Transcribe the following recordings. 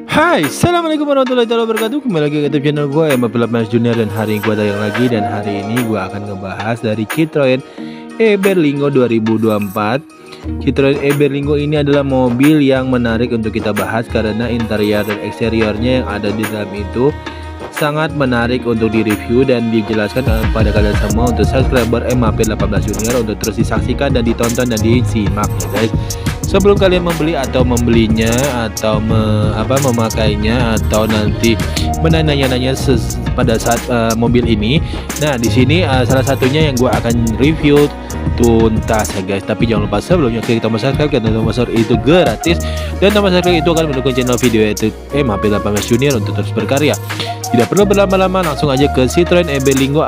Hai, assalamualaikum warahmatullahi wabarakatuh. Kembali lagi ke YouTube channel gue, Mas Junior, dan hari ini gue tayang lagi. Dan hari ini gue akan ngebahas dari Citroen Berlingo 2024. Citroen Berlingo ini adalah mobil yang menarik untuk kita bahas karena interior dan eksteriornya yang ada di dalam itu sangat menarik untuk direview dan dijelaskan kepada kalian semua untuk subscriber MAP18 Junior untuk terus disaksikan dan ditonton dan disimak ya guys. Sebelum kalian membeli atau membelinya atau memakainya atau nanti menanya-nanya pada saat mobil ini. Nah, di sini salah satunya yang gua akan review tuntas ya guys. Tapi jangan lupa sebelumnya klik tombol subscribe karena tombol subscribe itu gratis dan tombol subscribe itu akan mendukung channel video itu MAP18 Junior untuk terus berkarya. Tidak perlu berlama-lama, langsung aja ke Citroen Berlingo.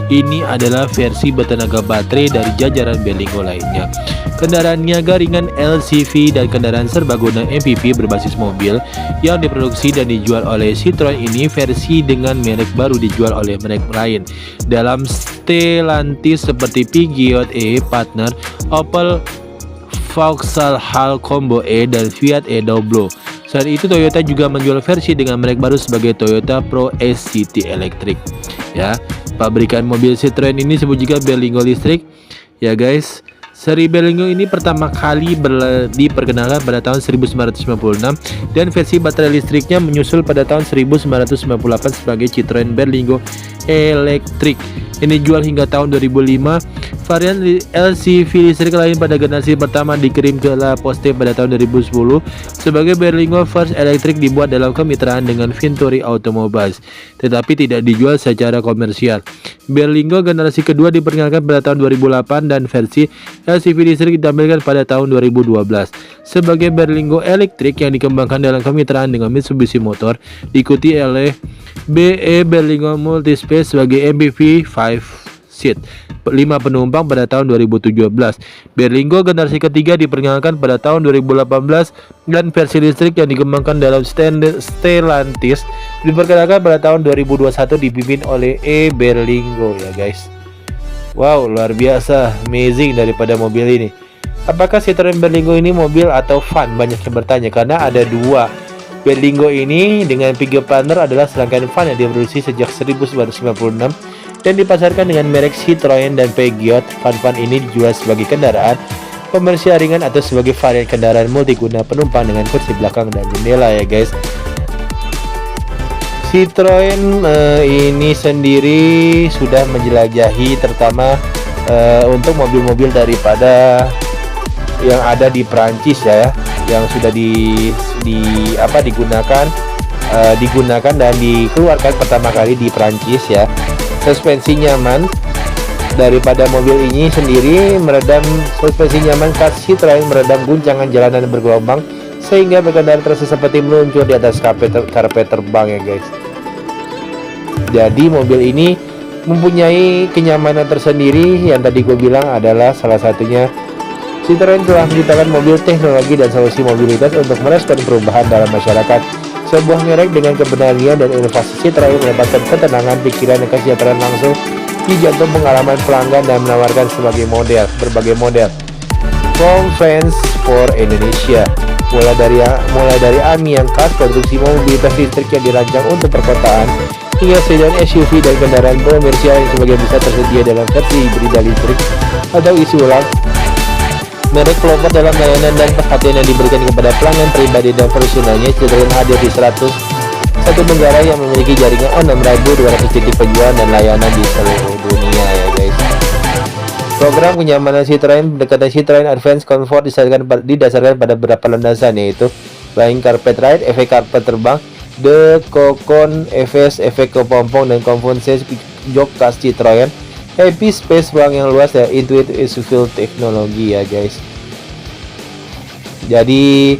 Ini adalah versi bertenaga baterai dari jajaran Berlingo lainnya. Kendaraan niaga ringan LCV dan kendaraan serbaguna MPV berbasis mobil yang diproduksi dan dijual oleh Citroen ini versi dengan merek baru dijual oleh merek lain dalam Stellantis seperti Peugeot E, Partner, Opel Vauxhall Combo E, dan Fiat E-Doblò. Saat itu Toyota juga menjual versi dengan merek baru sebagai Toyota Pro S City Electric. Ya, pabrikan mobil Citroen ini disebut juga Berlingo listrik. Ya guys, seri Berlingo ini pertama kali diperkenalkan pada tahun 1996 dan versi baterai listriknya menyusul pada tahun 1998 sebagai Citroen Berlingo Electric. Ini dijual hingga tahun 2005. Varian LCV listrik lain pada generasi pertama dikirim ke La Poste pada tahun 2010 sebagai Berlingo First Electric, dibuat dalam kemitraan dengan Venturi Automobiles tetapi tidak dijual secara komersial. Berlingo generasi kedua diperkenalkan pada tahun 2008 dan versi LCV listrik ditampilkan pada tahun 2012 sebagai Berlingo Electric yang dikembangkan dalam kemitraan dengan Mitsubishi Motor, diikuti oleh BE Berlingo Multispace sebagai MPV 5 seat 5 penumpang pada tahun 2017. Berlingo generasi ketiga diperkenalkan pada tahun 2018 dan versi listrik yang dikembangkan dalam Stellantis diperkenalkan pada tahun 2021 dipimpin oleh Berlingo ya guys. Wow, luar biasa, amazing daripada mobil ini. Apakah Citroen Berlingo ini mobil atau van? Banyak yang bertanya karena ada dua. Berlingo ini dengan Peugeot Partner adalah serangkaian van yang diproduksi sejak 1996 dan dipasarkan dengan merek Citroen dan Peugeot. Van ini dijual sebagai kendaraan komersial ringan atau sebagai varian kendaraan multiguna penumpang dengan kursi belakang dan jendela ya guys. Citroen ini sendiri sudah menjelajahi terutama untuk mobil-mobil daripada yang ada di Prancis ya, yang sudah digunakan dan dikeluarkan pertama kali di Prancis ya. Suspensi nyaman daripada mobil ini sendiri suspensi nyaman khas Citroen meredam guncangan jalanan bergelombang sehingga berkendara terasa seperti meluncur di atas karpet terbang ya guys. Jadi mobil ini mempunyai kenyamanan tersendiri yang tadi gue bilang adalah salah satunya Citroen telah menciptakan mobil teknologi dan solusi mobilitas untuk merespon perubahan dalam masyarakat. Sebuah merek dengan keberanian dan inovasi, Citroen mendapatkan ketenangan pikiran dan kesejahteraan langsung di jantung pengalaman pelanggan dan menawarkan berbagai model convenience for Indonesia, mulai dari AMI yang khas, produksi mobilitas listrik yang dirancang untuk perkotaan, hingga sedan SUV dan kendaraan komersial yang sebagian besar tersedia dalam versi hibrida listrik atau isi ulang. Merek pelopor dalam layanan dan perhatian yang diberikan kepada pelanggan pribadi dan profesionalnya. Citroen hadir di 101 negara yang memiliki jaringan 6.200 titik penjualan dan layanan di seluruh dunia ya guys. Program kenyamanan Citroen pendekatan Citroen Advanced Comfort didasarkan pada beberapa landasan, yaitu Flying Carpet Ride, efek karpet terbang, The Cocoon Effect, efek kepompong dan Convenience jok khas Citroen, Happy Space, ruang yang luas, dan Intuitive Feel teknologi ya guys. Jadi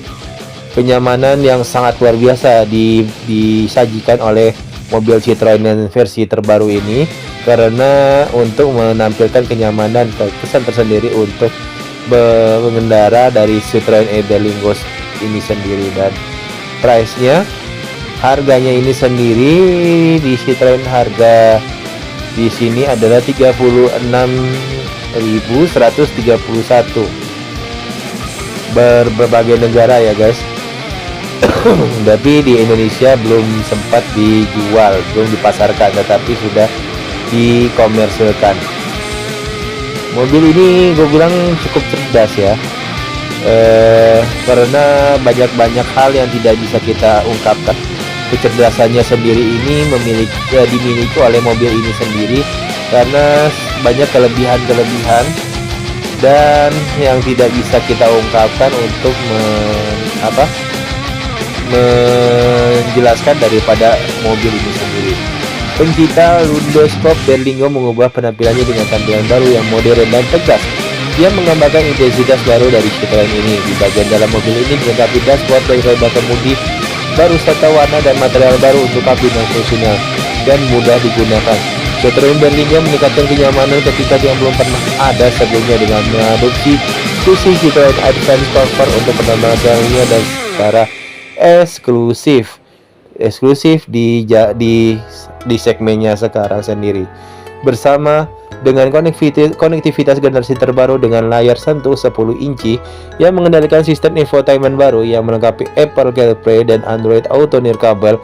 kenyamanan yang sangat luar biasa disajikan oleh mobil Citroen dan versi terbaru ini, karena untuk menampilkan kenyamanan kesan tersendiri untuk mengendara dari Citroen Berlingo ini sendiri. Dan price-nya, harganya ini sendiri di Citroen harga di sini adalah 36.131 berbagai negara ya guys. Tapi di Indonesia belum sempat dijual, belum dipasarkan, tetapi sudah dikomersilkan. Mobil ini gue bilang cukup cerdas ya, karena banyak hal yang tidak bisa kita ungkapkan. Kecerdasannya sendiri ini dimiliki oleh mobil ini sendiri, karena banyak kelebihan dan yang tidak bisa kita ungkapkan untuk menjelaskan daripada mobil ini sendiri. Pencipta Lundoscope Berlingo mengubah penampilannya dengan tampilan baru yang modern dan tegas. Dia menggambarkan intensitas baru dari Citroen ini. Di bagian dalam mobil ini dilengkapi dashboard dari roda kemudi baru serta warna dan material baru untuk kabin yang fungsional dan mudah digunakan. Citroen Berlingo meningkatkan kenyamanan ketika yang belum pernah ada sebelumnya dengan mengadopsi susi Citroen Advance Comfort untuk penampilannya dan secara eksklusif di segmennya sekarang sendiri. Bersama dengan konektivitas generasi terbaru dengan layar sentuh 10 inci yang mengendalikan sistem infotainment baru yang melengkapi Apple CarPlay dan Android Auto nirkabel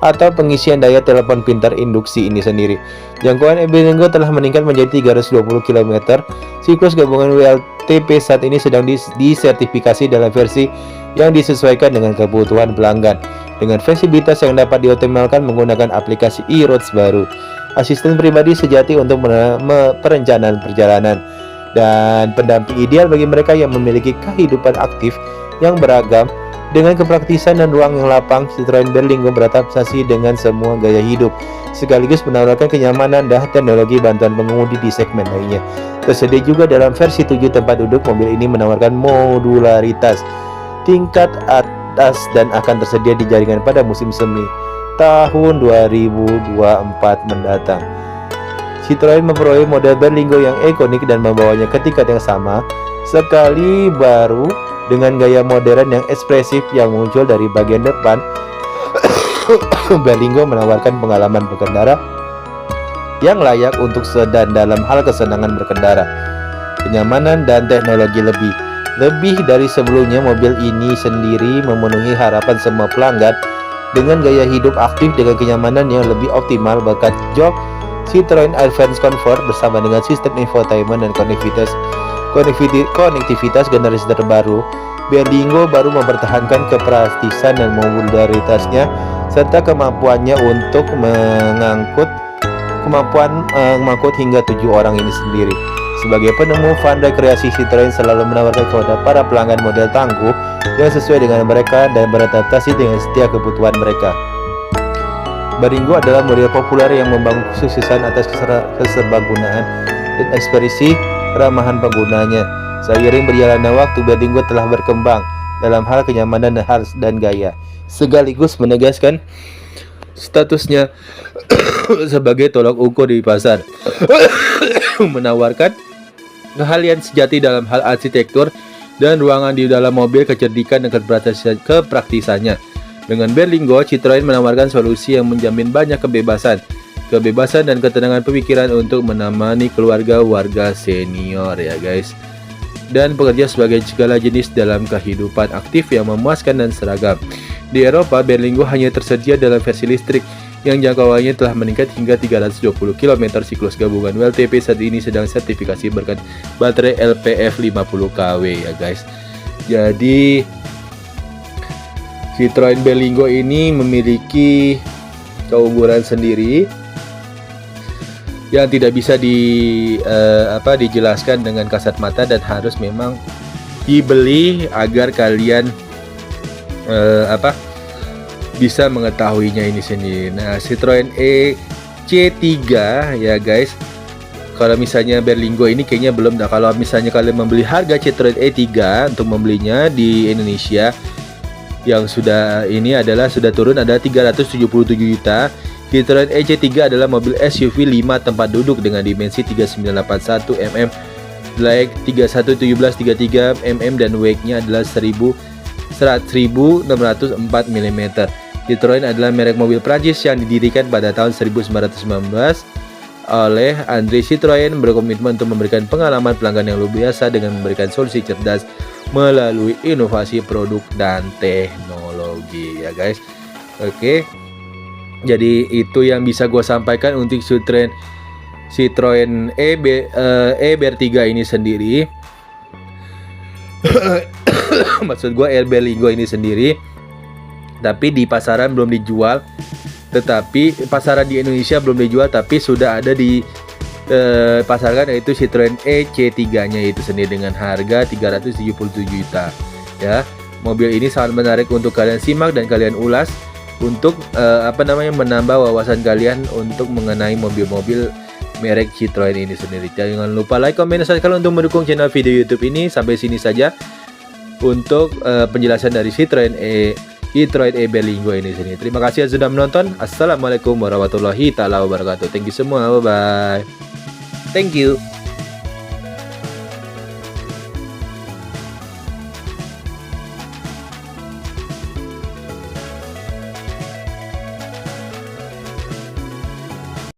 atau pengisian daya telepon pintar induksi ini sendiri. Jangkauan Berlingo telah meningkat menjadi 320 km. Siklus gabungan WLTP saat ini sedang disertifikasi dalam versi yang disesuaikan dengan kebutuhan pelanggan, dengan fleksibilitas yang dapat dioptimalkan menggunakan aplikasi e-roads baru, asisten pribadi sejati untuk perencanaan perjalanan, dan pendamping ideal bagi mereka yang memiliki kehidupan aktif yang beragam. Dengan kepraktisan dan ruang yang lapang, Citroen Berlingo beradaptasi dengan semua gaya hidup, sekaligus menawarkan kenyamanan dan teknologi bantuan pengemudi di segmen lainnya. Tersedia juga dalam versi 7 tempat duduk. Mobil ini menawarkan modularitas tingkat atas dan akan tersedia di jaringan pada musim semi tahun 2024 mendatang. Citroen memperoleh model Berlingo yang ikonik dan membawanya ke tingkat yang sama sekali baru dengan gaya modern yang ekspresif yang muncul dari bagian depan. Berlingo menawarkan pengalaman berkendara yang layak untuk sedan dalam hal kesenangan berkendara, kenyamanan dan teknologi lebih dari sebelumnya. Mobil ini sendiri memenuhi harapan semua pelanggan dengan gaya hidup aktif dengan kenyamanan yang lebih optimal berkat jok Citroen Advance Comfort bersama dengan sistem infotainment dan konektivitas generasi terbaru. Berlingo baru mempertahankan kepraktisan dan modularitasnya serta kemampuannya untuk mengangkut hingga 7 orang ini sendiri. Sebagai penemu, Vanda Kreasi Citroen selalu menawarkan kepada para pelanggan model tangguh yang sesuai dengan mereka dan beradaptasi dengan setiap kebutuhan mereka. Berlingo adalah model populer yang membangun kesuksesan atas keserbagunaan dan ekspresi keramahan penggunanya. Seiring berjalannya waktu, Berlingo telah berkembang dalam hal kenyamanan dan gaya, sekaligus menegaskan statusnya sebagai tolak ukur di pasar. Menawarkan keahlian sejati dalam hal arsitektur dan ruangan di dalam mobil, kecerdikan dan kepraktisannya. Dengan Berlingo, Citroen menawarkan solusi yang menjamin banyak kebebasan dan ketenangan pemikiran untuk menemani warga senior ya guys, dan bekerja sebagai segala jenis dalam kehidupan aktif yang memuaskan dan seragam. Di Eropa, Berlingo hanya tersedia dalam versi listrik yang jangkauannya telah meningkat hingga 320 km. Siklus gabungan WLTP saat ini sedang sertifikasi berkat baterai LPF 50 kW ya guys. Jadi Citroen Berlingo ini memiliki keunggulan sendiri yang tidak bisa dijelaskan dengan kasat mata dan harus memang dibeli agar kalian bisa mengetahuinya ini sendiri. Nah, Citroen C3 ya guys. Kalau misalnya Berlingo ini kayaknya belum dah. Kalau misalnya kalian membeli harga Citroen E3 untuk membelinya di Indonesia yang sudah turun ada 377 juta. Citroen EC3 adalah mobil SUV 5 tempat duduk dengan dimensi 3981 mm, like 311733 mm dan weight-nya adalah 1604 mm. Citroen adalah merek mobil Prancis yang didirikan pada tahun 1919 oleh André Citroen, berkomitmen untuk memberikan pengalaman pelanggan yang luar biasa dengan memberikan solusi cerdas melalui inovasi produk dan teknologi. ya guys. Oke, jadi itu yang bisa gue sampaikan untuk Citroen EBR3 ini sendiri. Maksud gue Berlingo ini sendiri, tapi di pasaran belum dijual. Tetapi pasaran di Indonesia belum dijual, tapi sudah ada di pasarkan, yaitu Citroen EC3-nya itu sendiri dengan harga 377 juta. Ya, mobil ini sangat menarik untuk kalian simak dan kalian ulas untuk menambah wawasan kalian untuk mengenai mobil-mobil merek Citroen ini sendiri. Jangan lupa like, comment, dan subscribe untuk mendukung channel video YouTube ini. Sampai sini saja untuk penjelasan dari Citroen Berlingo ini sendiri. Terima kasih sudah menonton. Assalamualaikum warahmatullahi taala wabarakatuh. Thank you semua. Bye bye. Thank you.